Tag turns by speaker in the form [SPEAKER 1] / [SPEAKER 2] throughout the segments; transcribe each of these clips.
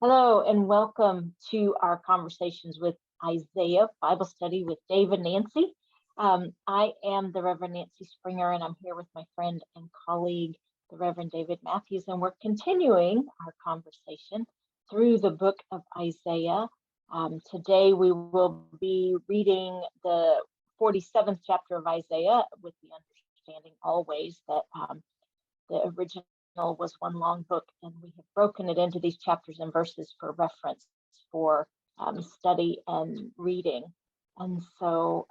[SPEAKER 1] Hello and welcome to our conversations with Isaiah Bible study with Dave and Nancy. I am the Reverend Nancy Springer, and I'm here with my friend and colleague, the Reverend David Matthews, and we're continuing our conversation through the book of Isaiah. Today we will be reading the 47th chapter of Isaiah with the understanding always that the original was one long book, and we have broken it into these chapters and verses for reference for study and reading. And so,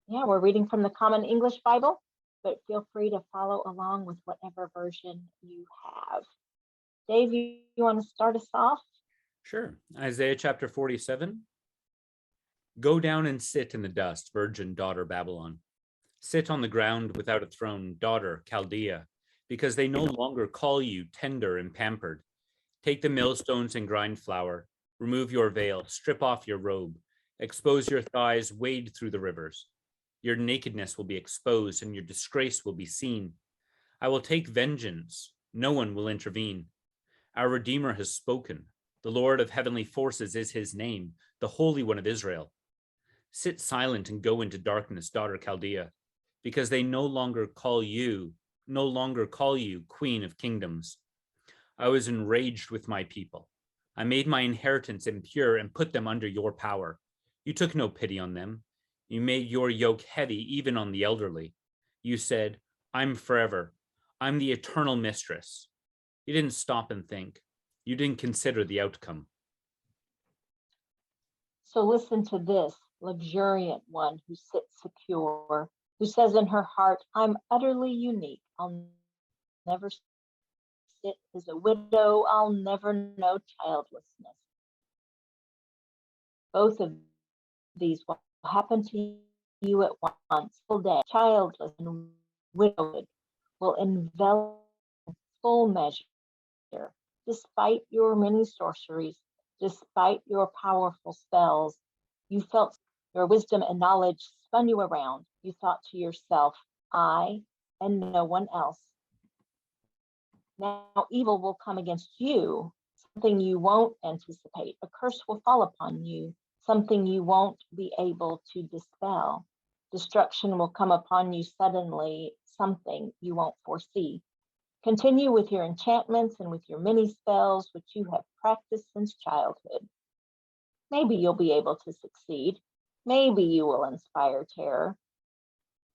[SPEAKER 1] we're reading from the Common English Bible, but feel free to follow along with whatever version you have. Dave, you want to start us off?
[SPEAKER 2] Sure. Isaiah chapter 47. Go down and sit in the dust, virgin daughter Babylon. Sit on the ground without a throne, daughter Chaldea, because they no longer call you tender and pampered. Take the millstones and grind flour. Remove your veil, strip off your robe, expose your thighs, wade through the rivers. Your nakedness will be exposed and your disgrace will be seen. I will take vengeance. No one will intervene. Our Redeemer has spoken. The Lord of heavenly forces is his name, the Holy One of Israel. Sit silent and go into darkness, daughter Chaldea, because they no longer call you Queen of Kingdoms. I was enraged with my people. I made my inheritance impure and put them under your power. You took no pity on them. You made your yoke heavy even on the elderly. You said, I'm forever. I'm the eternal mistress. You didn't stop and think. You didn't consider the outcome.
[SPEAKER 1] So listen to this luxuriant one who sits secure, who says in her heart, I'm utterly unique. I'll never sit as a widow. I'll never know childlessness. Both of these will happen to you at once. Full day, childless and widowhood will envelop in full measure. Despite your many sorceries, despite your powerful spells, you felt your wisdom and knowledge spun you around. You thought to yourself, I and no one else. Now evil will come against you, something you won't anticipate. A curse will fall upon you, something you won't be able to dispel. Destruction will come upon you suddenly, something you won't foresee. Continue with your enchantments and with your many spells, which you have practiced since childhood. Maybe you'll be able to succeed. Maybe you will inspire terror.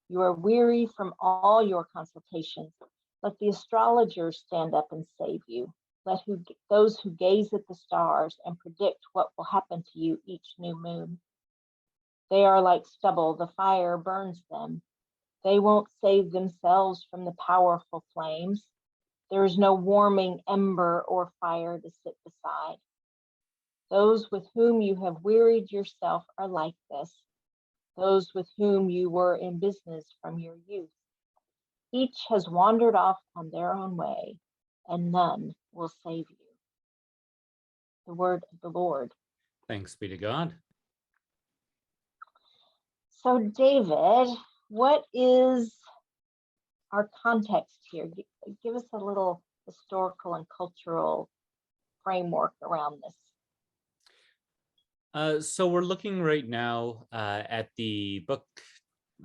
[SPEAKER 1] You are weary from all your consultations. Let the astrologers stand up and save you. Let those who gaze at the stars and predict what will happen to you each new moon. They are like stubble, the fire burns them. They won't save themselves from the powerful flames. There is no warming ember or fire to sit beside. Those with whom you have wearied yourself are like this, those with whom you were in business from your youth. Each has wandered off on their own way, and none will save you. The word of the Lord.
[SPEAKER 2] Thanks be to God.
[SPEAKER 1] So, David, what is our context here? Give us a little historical and cultural framework around this.
[SPEAKER 2] So we're looking right now at the book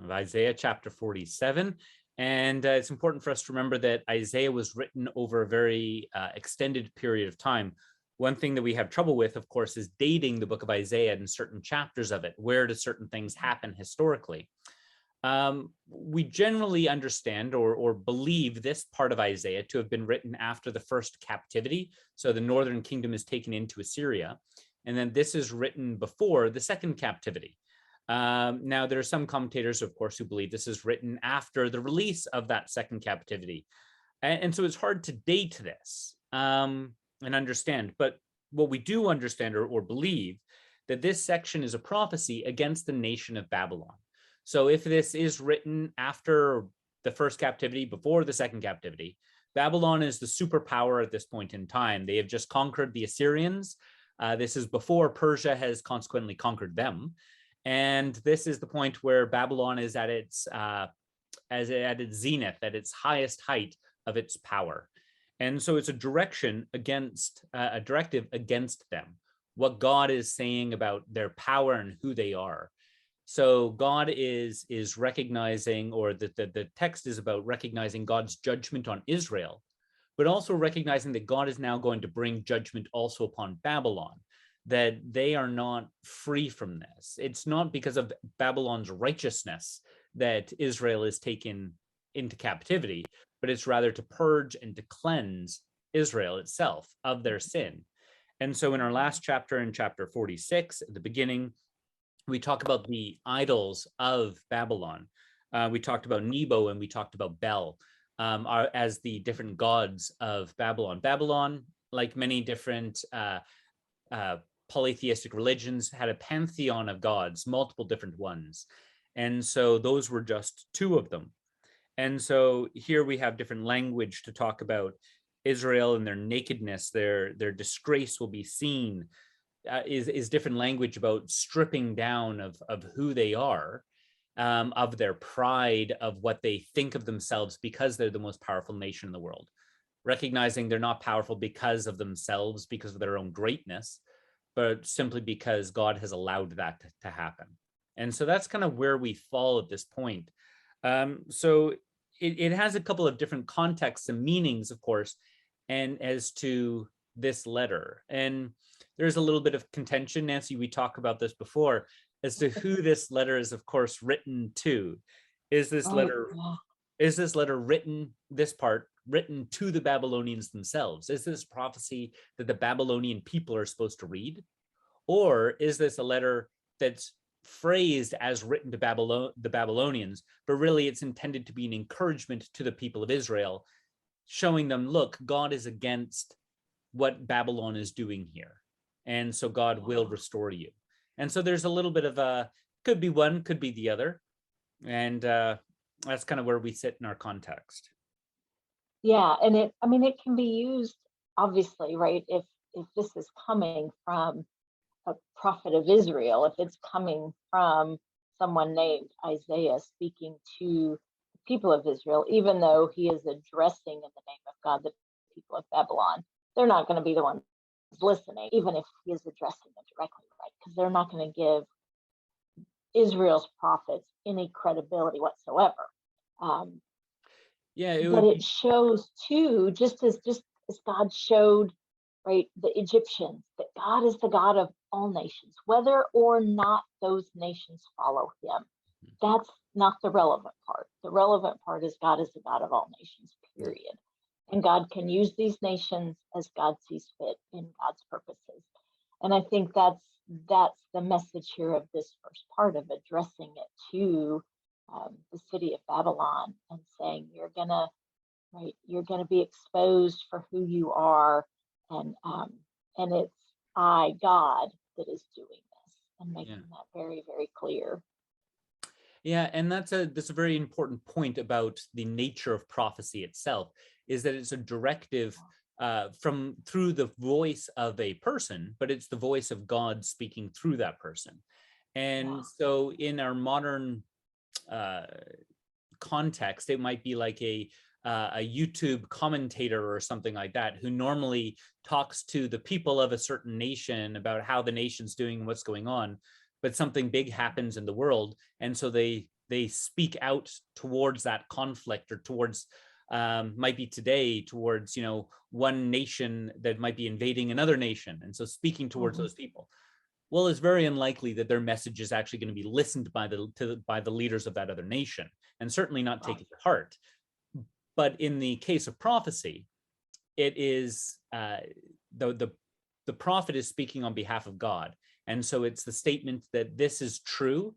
[SPEAKER 2] of Isaiah chapter 47. And it's important for us to remember that Isaiah was written over a very extended period of time. One thing that we have trouble with, of course, is dating the book of Isaiah and certain chapters of it. Where do certain things happen historically? We generally understand or believe this part of Isaiah to have been written after the first captivity. So the northern kingdom is taken into Assyria. And then this is written before the second captivity. Now, there are some commentators, of course, who believe this is written after the release of that second captivity. And so it's hard to date this and understand. But what we do understand or believe that this section is a prophecy against the nation of Babylon. So if this is written after the first captivity, before the second captivity, Babylon is the superpower at this point in time. They have just conquered the Assyrians. This is before Persia has consequently conquered them. And this is the point where Babylon is at its zenith, at its highest height of its power. And so it's a direction against a directive against them, what God is saying about their power and who they are. So God is recognizing, or the text is about recognizing God's judgment on Israel, but also recognizing that God is now going to bring judgment also upon Babylon, that they are not free from this. It's not because of Babylon's righteousness that Israel is taken into captivity, but it's rather to purge and to cleanse Israel itself of their sin. And so in our last chapter, in chapter 46, at the beginning, we talk about the idols of Babylon. We talked about Nebo and we talked about Bel as the different gods of Babylon. Babylon, like many different polytheistic religions, had a pantheon of gods, multiple different ones. And so those were just two of them. And so here we have different language to talk about Israel and their nakedness, their disgrace will be seen, is different language about stripping down of who they are, of their pride, of what they think of themselves because they're the most powerful nation in the world, recognizing they're not powerful because of themselves, because of their own greatness, but simply because God has allowed that to happen. And so that's kind of where we fall at this point. So it has a couple of different contexts and meanings, of course, and as to this letter. And there's a little bit of contention, Nancy, we talked about this before, as to who this letter is, of course, written to. Is this letter written, this part, written to the Babylonians themselves? Is this prophecy that the Babylonian people are supposed to read? Or is this a letter that's phrased as written to the Babylonians, but really it's intended to be an encouragement to the people of Israel, showing them, look, God is against what Babylon is doing here. And so God will restore you. And so there's a little bit of could be one, could be the other. And that's kind of where we sit in our context.
[SPEAKER 1] Yeah, and it can be used, obviously, right? If this is coming from a prophet of Israel, if it's coming from someone named Isaiah speaking to the people of Israel, even though he is addressing in the name of God the people of Babylon, they're not going to be the ones listening, even if he is addressing them directly, right? Because they're not going to give Israel's prophets any credibility whatsoever. But it shows too, just as God showed, right, the Egyptians, that God is the God of all nations, whether or not those nations follow him. That's not the relevant part. The relevant part is God is the God of all nations, period. And God can use these nations as God sees fit in God's purposes. And I think that's the message here of this first part, of addressing it to the city of Babylon and saying, you're gonna be exposed for who you are, and it's I, God, that is doing this, and making that very, very clear.
[SPEAKER 2] Yeah, and that's a very important point about the nature of prophecy itself, is that it's a directive through the voice of a person, but it's the voice of God speaking through that person. And so in our modern context, it might be like a YouTube commentator or something like that, who normally talks to the people of a certain nation about how the nation's doing and what's going on, but something big happens in the world, and so they speak out towards that conflict, or towards might be today towards one nation that might be invading another nation, and so speaking towards those people. Well, it's very unlikely that their message is actually going to be listened by the leaders of that other nation, and certainly not taken to heart. But in the case of prophecy, it is the prophet is speaking on behalf of God. And so it's the statement that this is true,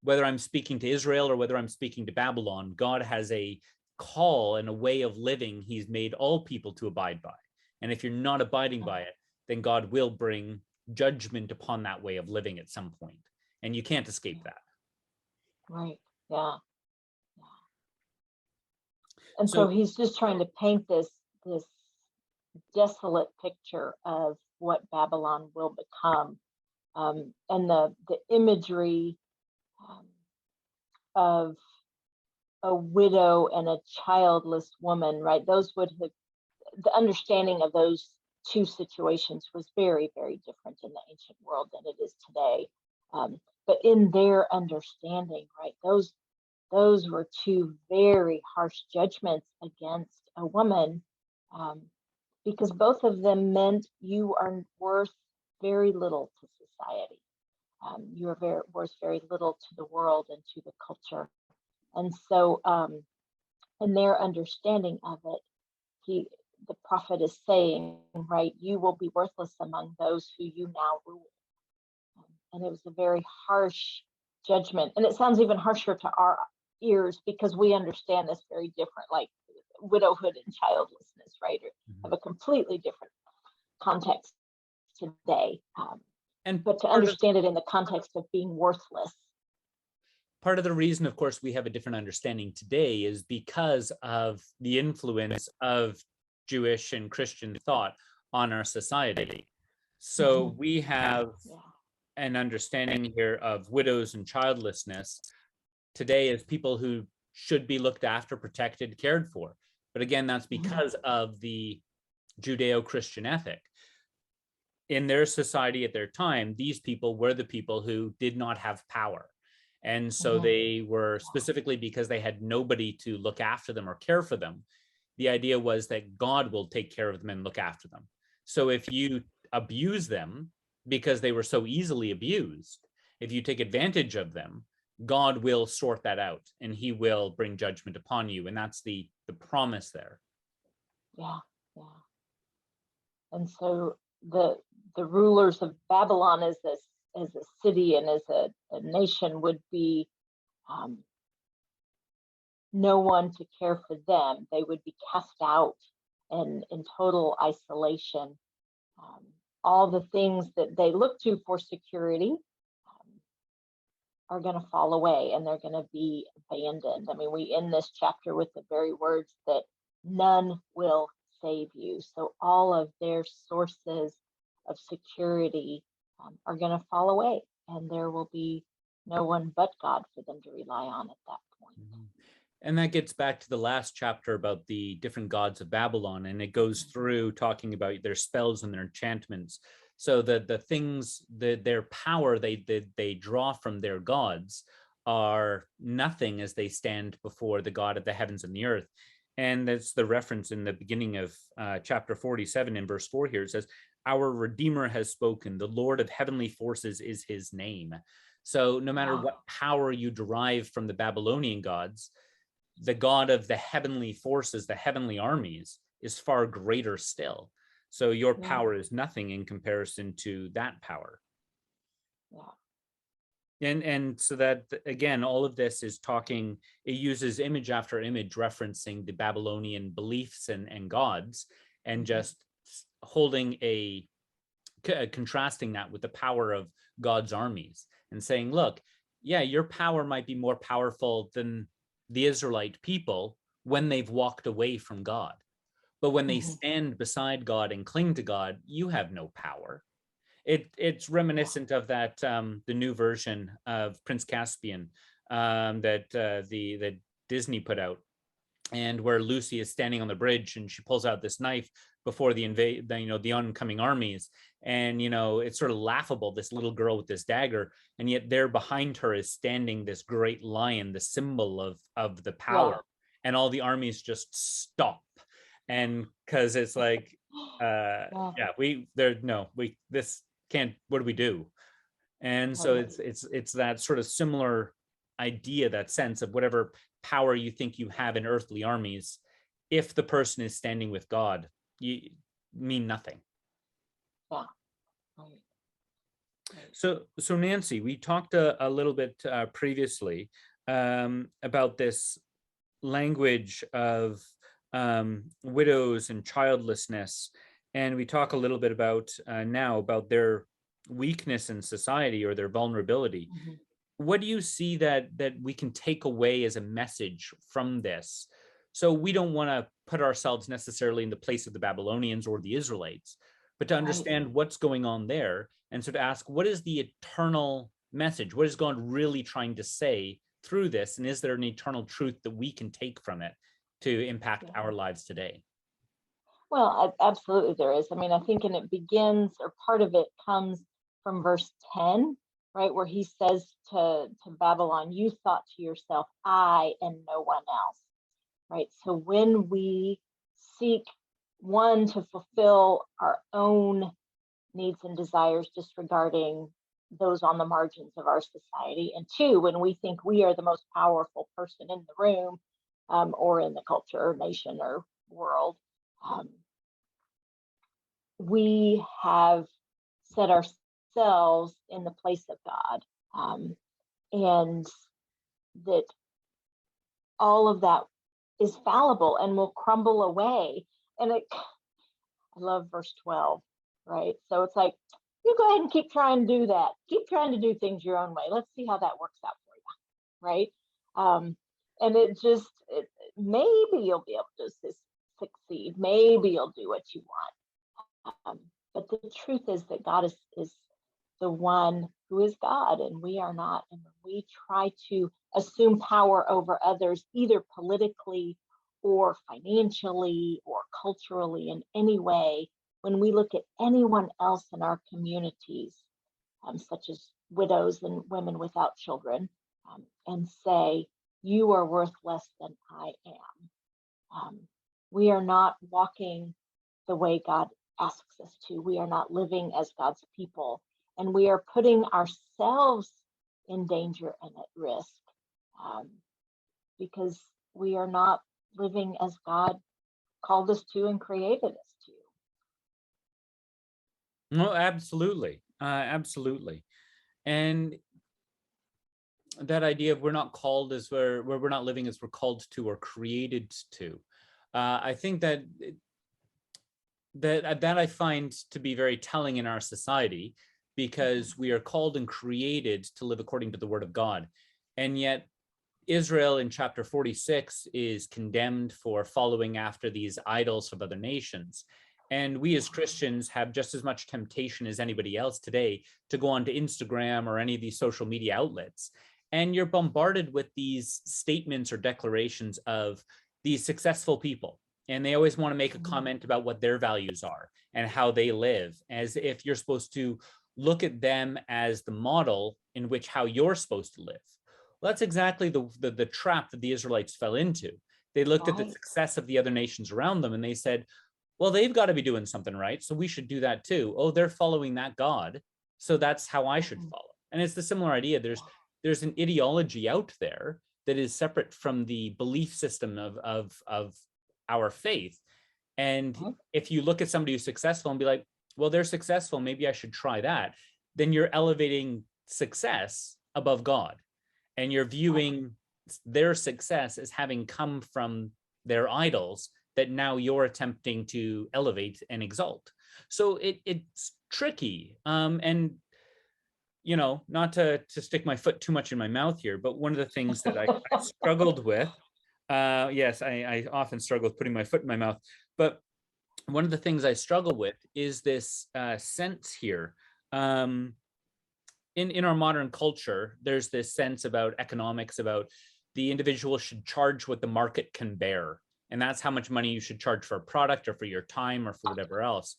[SPEAKER 2] whether I'm speaking to Israel or whether I'm speaking to Babylon. God has a call and a way of living he's made all people to abide by. And if you're not abiding by it, then God will bring judgment upon that way of living at some point. And you can't escape that.
[SPEAKER 1] Right. Yeah. And so he's just trying to paint this desolate picture of what Babylon will become, and the imagery of a widow and a childless woman, right? Those would have, the understanding of those two situations was very, very different in the ancient world than it is today. But in their understanding, right, those were two very harsh judgments against a woman, because both of them meant you are worth very little to society. You are worth very little to the world and to the culture. And so, in their understanding of it, the prophet is saying, right, you will be worthless among those who you now rule. And it was a very harsh judgment. And it sounds even harsher to our ears because we understand this very different, like widowhood and childlessness, right? Have a completely different context today. But to understand it in the context of being worthless.
[SPEAKER 2] Part of the reason, of course, we have a different understanding today is because of the influence of Jewish and Christian thought on our society. So we have an understanding here of widows and childlessness today as people who should be looked after, protected, cared for. But again, that's because of the Judeo-Christian ethic. In their society at their time, these people were the people who did not have power. And so they were, specifically because they had nobody to look after them or care for them, the idea was that God will take care of them and look after them. So if you abuse them because they were so easily abused, if you take advantage of them, God will sort that out and he will bring judgment upon you. And that's the promise there.
[SPEAKER 1] Yeah. And so the rulers of Babylon as a city and as a nation would be no one to care for them. They would be cast out and in total isolation. All the things that they look to for security are going to fall away and they're going to be abandoned. I mean, we end this chapter with the very words that none will save you. So all of their sources of security are going to fall away, and there will be no one but God for them to rely on at that point.
[SPEAKER 2] And that gets back to the last chapter about the different gods of Babylon, and it goes through talking about their spells and their enchantments. So the things, their power they draw from their gods are nothing as they stand before the God of the heavens and the earth. And that's the reference in the beginning of chapter 47 in verse 4 here. It says, our Redeemer has spoken. The Lord of heavenly forces is his name. So no matter what power you derive from the Babylonian gods, the God of the heavenly forces, the heavenly armies, is far greater still. So your power is nothing in comparison to that power. And so that, again, all of this is talking, it uses image after image referencing the Babylonian beliefs and gods, and just holding contrasting that with the power of God's armies and saying, look, yeah, your power might be more powerful than the Israelite people when they've walked away from God. But when they stand beside God and cling to God, you have no power. It's reminiscent of that, the new version of Prince Caspian that Disney put out, and where Lucy is standing on the bridge and she pulls out this knife before the oncoming armies, and it's sort of laughable, this little girl with this dagger, and yet there behind her is standing this great lion, the symbol of the power, and all the armies just stop, and because it's like this can't, what do we do? And so it's that sort of similar idea, that sense of whatever power you think you have in earthly armies, if the person is standing with God, you mean nothing. So Nancy, we talked a little bit previously about this language of widows and childlessness, and we talk a little bit about now about their weakness in society or their vulnerability. What do you see that we can take away as a message from this? So we don't want to put ourselves necessarily in the place of the Babylonians or the Israelites, but to understand what's going on there, and so to ask, what is the eternal message? What is God really trying to say through this? And is there an eternal truth that we can take from it to impact our lives today?
[SPEAKER 1] Well, absolutely there is. I mean, I think, and it begins, or part of it comes from verse 10, right, where he says to Babylon, you thought to yourself, I and no one else, right? So when we seek, one, to fulfill our own needs and desires, disregarding those on the margins of our society, and two, when we think we are the most powerful person in the room, or in the culture or nation or world, um, we have set ourselves in the place of God, and that all of that is fallible and will crumble away. And I love verse 12, right? So it's like, you go ahead and keep trying to do that. Keep trying to do things your own way. Let's see how that works out for you, right? And maybe you'll be able to succeed. Maybe you'll do what you want. But the truth is that God is the one who is God and we are not. And when we try to assume power over others, either politically or financially or culturally in any way, when we look at anyone else in our communities, such as widows and women without children, and say, you are worth less than I am, we are not walking the way God asks us to. We are not living as God's people, and we are putting ourselves in danger and at risk, because we are not living as God called us to and created us to.
[SPEAKER 2] No, absolutely. Absolutely. And that idea of we're not called as we're not living as we're called to or created to. I think that I find to be very telling in our society, because we are called and created to live according to the word of God. And yet Israel in chapter 46 is condemned for following after these idols of other nations. And we as Christians have just as much temptation as anybody else today to go onto Instagram or any of these social media outlets. And you're bombarded with these statements or declarations of these successful people. And they always want to make a comment about what their values are and how they live, as if you're supposed to look at them as the model in which how you're supposed to live. Well, that's exactly the trap that the Israelites fell into. They looked at the success of the other nations around them and they said, well, they've got to be doing something right, so we should do that too. Oh, they're following that God, so that's how I should follow. And it's the similar idea. There's an ideology out there that is separate from the belief system of our faith. And if you look at somebody who's successful and be like, well, they're successful, maybe I should try that, then you're elevating success above God. And you're viewing their success as having come from their idols that now you're attempting to elevate and exalt. So it's tricky. And, you know, not to stick my foot too much in my mouth here, but one of the things that I struggled with, yes, I often struggle with putting my foot in my mouth, but one of the things I struggle with is this sense here. In our modern culture, there's this sense about economics, about the individual should charge what the market can bear. And that's how much money you should charge for a product or for your time or for whatever else.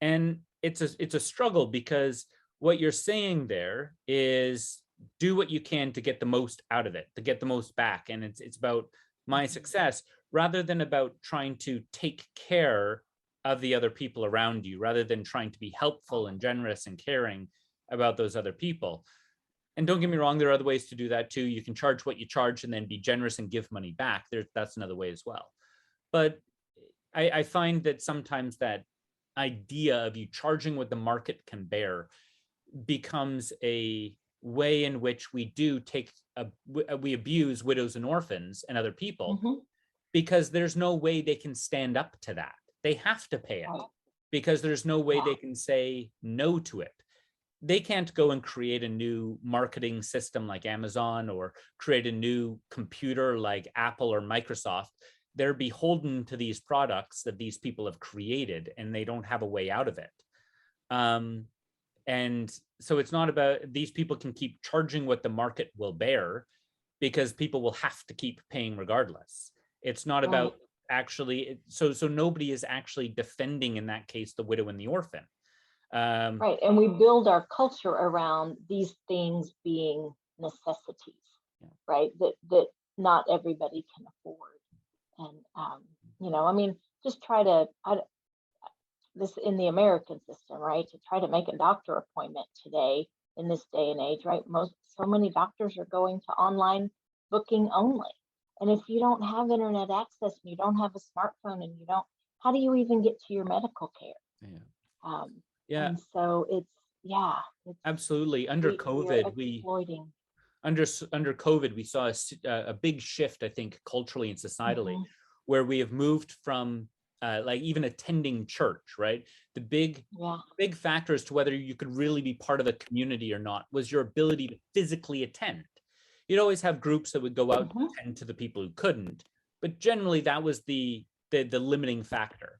[SPEAKER 2] And it's a struggle, because what you're saying there is do what you can to get the most out of it, to get the most back. And it's about my success rather than about trying to take care of the other people around you, rather than trying to be helpful and generous and caring about those other people. And don't get me wrong, there are other ways to do that too. You can charge what you charge and then be generous and give money back. That's another way as well. But I find that sometimes that idea of you charging what the market can bear becomes a way in which we we abuse widows and orphans and other people, because there's no way they can stand up to that. They have to pay it, because there's no way they can say no to it. They can't go and create a new marketing system like Amazon or create a new computer like Apple or Microsoft. They're beholden to these products that these people have created, and they don't have a way out of it. And so it's not about, these people can keep charging what the market will bear, because people will have to keep paying regardless. It's not about actually, so nobody is actually defending in that case the widow and the orphan.
[SPEAKER 1] Right. And we build our culture around these things being necessities, right? That not everybody can afford. And, I mean, just try to, this in the American system, right? To try to make a doctor appointment today in this day and age, right? So many doctors are going to online booking only. And if you don't have internet access and you don't have a smartphone and how do you even get to your medical care?
[SPEAKER 2] Yeah.
[SPEAKER 1] And so it's
[SPEAKER 2] Absolutely. Under COVID, under COVID, we saw a big shift, I think, culturally and societally, where we have moved from like even attending church, right? The big factor as to whether you could really be part of a community or not was your ability to physically attend. You'd always have groups that would go out and attend to the people who couldn't, but generally that was the limiting factor.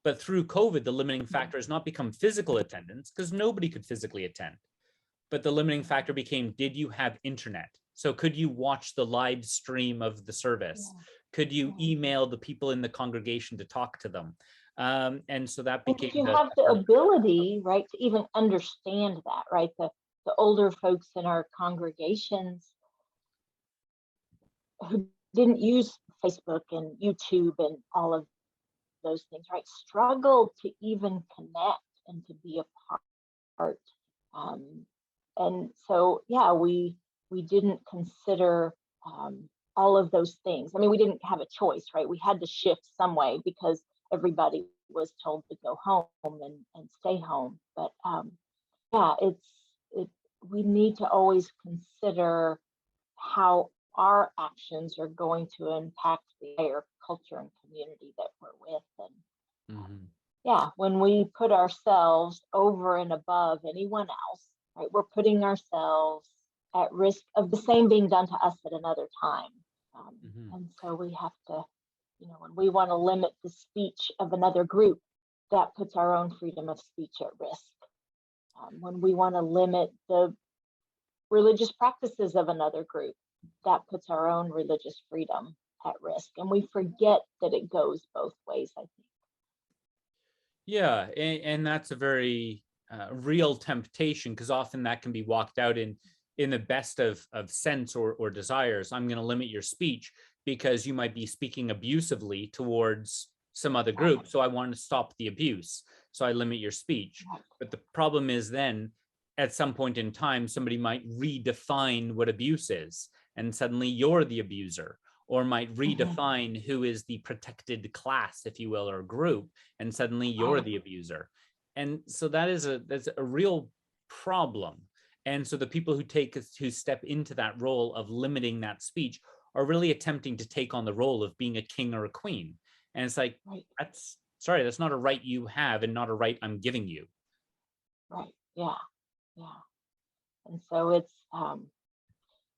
[SPEAKER 2] But through COVID, the limiting factor has not become physical attendance, because nobody could physically attend. But the limiting factor became, did you have internet? So could you watch the live stream of the service? Could you email the people in the congregation to talk to them? And so that became.
[SPEAKER 1] If you have the ability, right, to even understand that, right? The older folks in our congregations who didn't use Facebook and YouTube and all of those things, right, struggle to even connect and to be a part. And so, we didn't consider all of those things. I mean, we didn't have a choice, right? We had to shift some way because everybody was told to go home and stay home. But we need to always consider how our actions are going to impact the entire culture and community that we're with. And when we put ourselves over and above anyone else, right, we're putting ourselves at risk of the same being done to us at another time. And so we have to, when we want to limit the speech of another group, that puts our own freedom of speech at risk. When we want to limit the religious practices of another group, that puts our own religious freedom at risk. And we forget that it goes both ways, I think.
[SPEAKER 2] Yeah, and that's a very real temptation, because often that can be walked out in the best of sense or desires. I'm going to limit your speech because you might be speaking abusively towards some other group. So I want to stop the abuse. So I limit your speech. But the problem is then at some point in time, somebody might redefine what abuse is, and suddenly you're the abuser, or might redefine who is the protected class, if you will, or group, and suddenly you're the abuser. And so that's a real problem. And so the people who step into that role of limiting that speech are really attempting to take on the role of being a king or a queen. And it's like, that's not a right you have, and not a right I'm giving you.
[SPEAKER 1] Right. Yeah. And so it's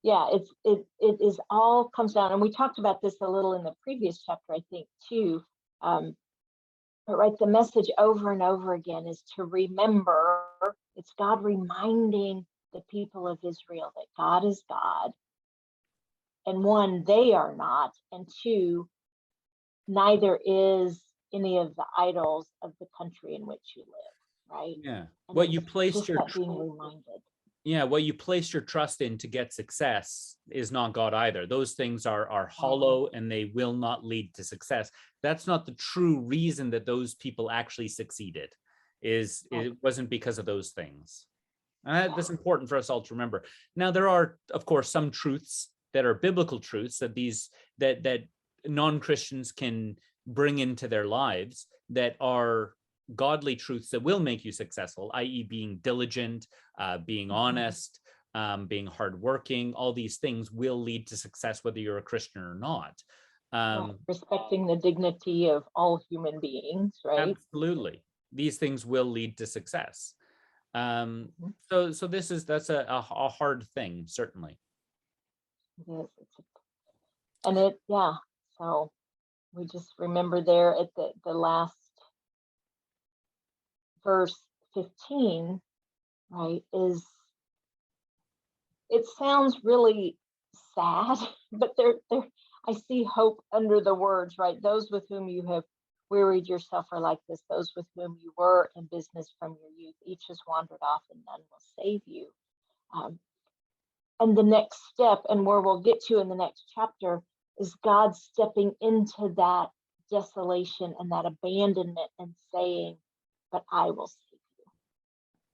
[SPEAKER 1] it is all comes down, and we talked about this a little in the previous chapter, I think, too. But right, the message over and over again is to remember. It's God reminding the people of Israel that God is God, and one, they are not, and two, neither is any of the idols of the country in which you live, right?
[SPEAKER 2] Yeah.
[SPEAKER 1] And
[SPEAKER 2] What you placed your
[SPEAKER 1] being reminded.
[SPEAKER 2] Yeah, what you place your trust in to get success is not God either. Those things are hollow, and they will not lead to success. That's not the true reason that those people actually succeeded. It wasn't because of those things. And that's important for us all to remember. Now, there are, of course, some truths that are biblical truths that non-Christians can bring into their lives that are godly truths that will make you successful, i.e. being diligent, being honest, being hardworking. All these things will lead to success, whether you're a Christian or not.
[SPEAKER 1] Respecting the dignity of all human beings, right?
[SPEAKER 2] Absolutely. These things will lead to success. So that's a hard thing, certainly.
[SPEAKER 1] Yes. So we just remember there at the last verse 15, right, it sounds really sad, but I see hope under the words, right? Those with whom you have wearied yourself are like this, those with whom you were in business from your youth, each has wandered off and none will save you. And the next step, and where we'll get to in the next chapter, is God stepping into that desolation and that abandonment and saying, but I will save you,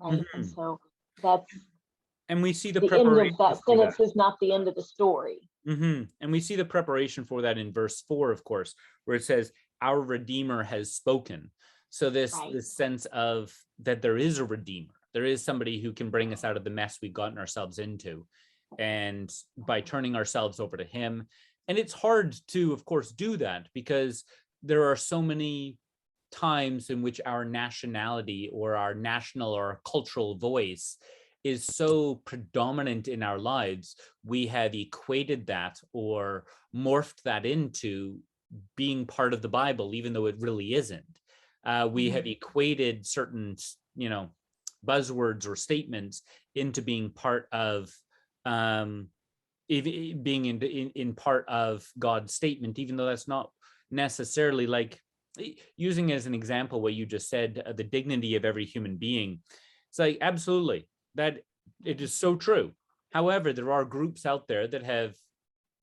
[SPEAKER 1] right?
[SPEAKER 2] Mm-hmm.
[SPEAKER 1] And so that's,
[SPEAKER 2] and we see the
[SPEAKER 1] end of
[SPEAKER 2] preparation
[SPEAKER 1] that
[SPEAKER 2] for
[SPEAKER 1] sentence
[SPEAKER 2] that.
[SPEAKER 1] is not the end of the story.
[SPEAKER 2] Mm-hmm. And we see the preparation for that in verse 4, of course, where it says, our Redeemer has spoken. So this sense of that there is a Redeemer. There is somebody who can bring us out of the mess we've gotten ourselves into. And by turning ourselves over to him. And it's hard to, of course, do that because there are so many times in which our nationality or our national or our cultural voice is so predominant in our lives, we have equated that or morphed that into being part of the Bible, even though it really isn't. We have equated certain, buzzwords or statements into being part of being in part of God's statement, even though that's not necessarily, like, using as an example what you just said, the dignity of every human being. It's like, absolutely, that it is so true. However, there are groups out there that have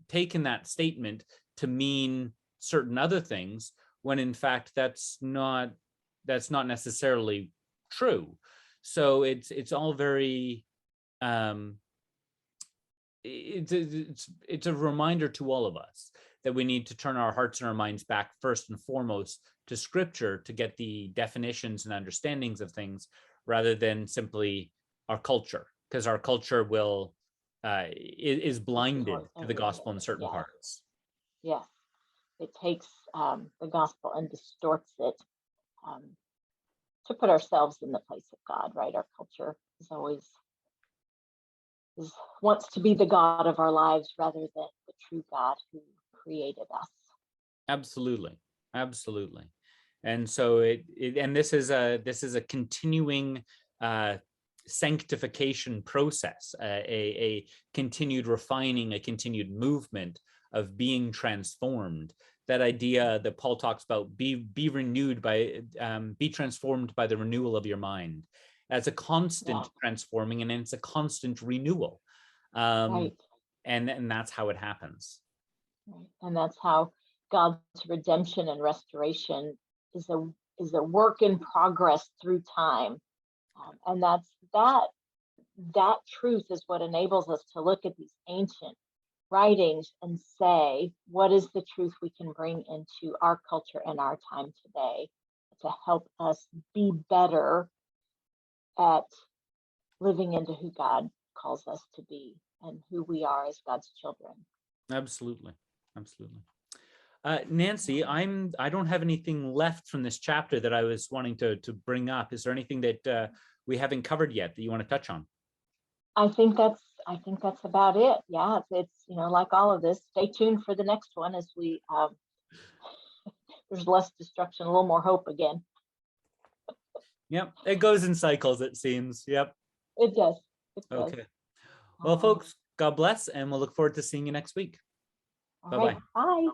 [SPEAKER 2] taken that statement to mean certain other things, when in fact that's not necessarily true. So it's all very it's a reminder to all of us that we need to turn our hearts and our minds back first and foremost to Scripture to get the definitions and understandings of things, rather than simply our culture, because our culture will is blinded to the gospel in certain parts.
[SPEAKER 1] Yes, it takes the gospel and distorts it to put ourselves in the place of God, right? Our culture is always wants to be the God of our lives rather than the true God who created us.
[SPEAKER 2] Absolutely. And so and this is a continuing sanctification process, a continued refining, a continued movement of being transformed. That idea that Paul talks about, be renewed by, be transformed by the renewal of your mind. As a constant transforming, and it's a constant renewal. And that's how it happens.
[SPEAKER 1] Right. And that's how God's redemption and restoration is a work in progress through time. And that truth is what enables us to look at these ancient writings and say, what is the truth we can bring into our culture and our time today to help us be better at living into who God calls us to be and who we are as God's children.
[SPEAKER 2] Absolutely. Nancy, I don't have anything left from this chapter that I was wanting to bring up. Is there anything that we haven't covered yet that you want to touch on?
[SPEAKER 1] I think that's about it. Yeah, it's like all of this. Stay tuned for the next one as we there's less destruction, a little more hope again.
[SPEAKER 2] Yep, it goes in cycles, it seems. Yep,
[SPEAKER 1] it does.
[SPEAKER 2] Okay. Well, folks, God bless, and we'll look forward to seeing you next week. Bye-bye.
[SPEAKER 1] Bye.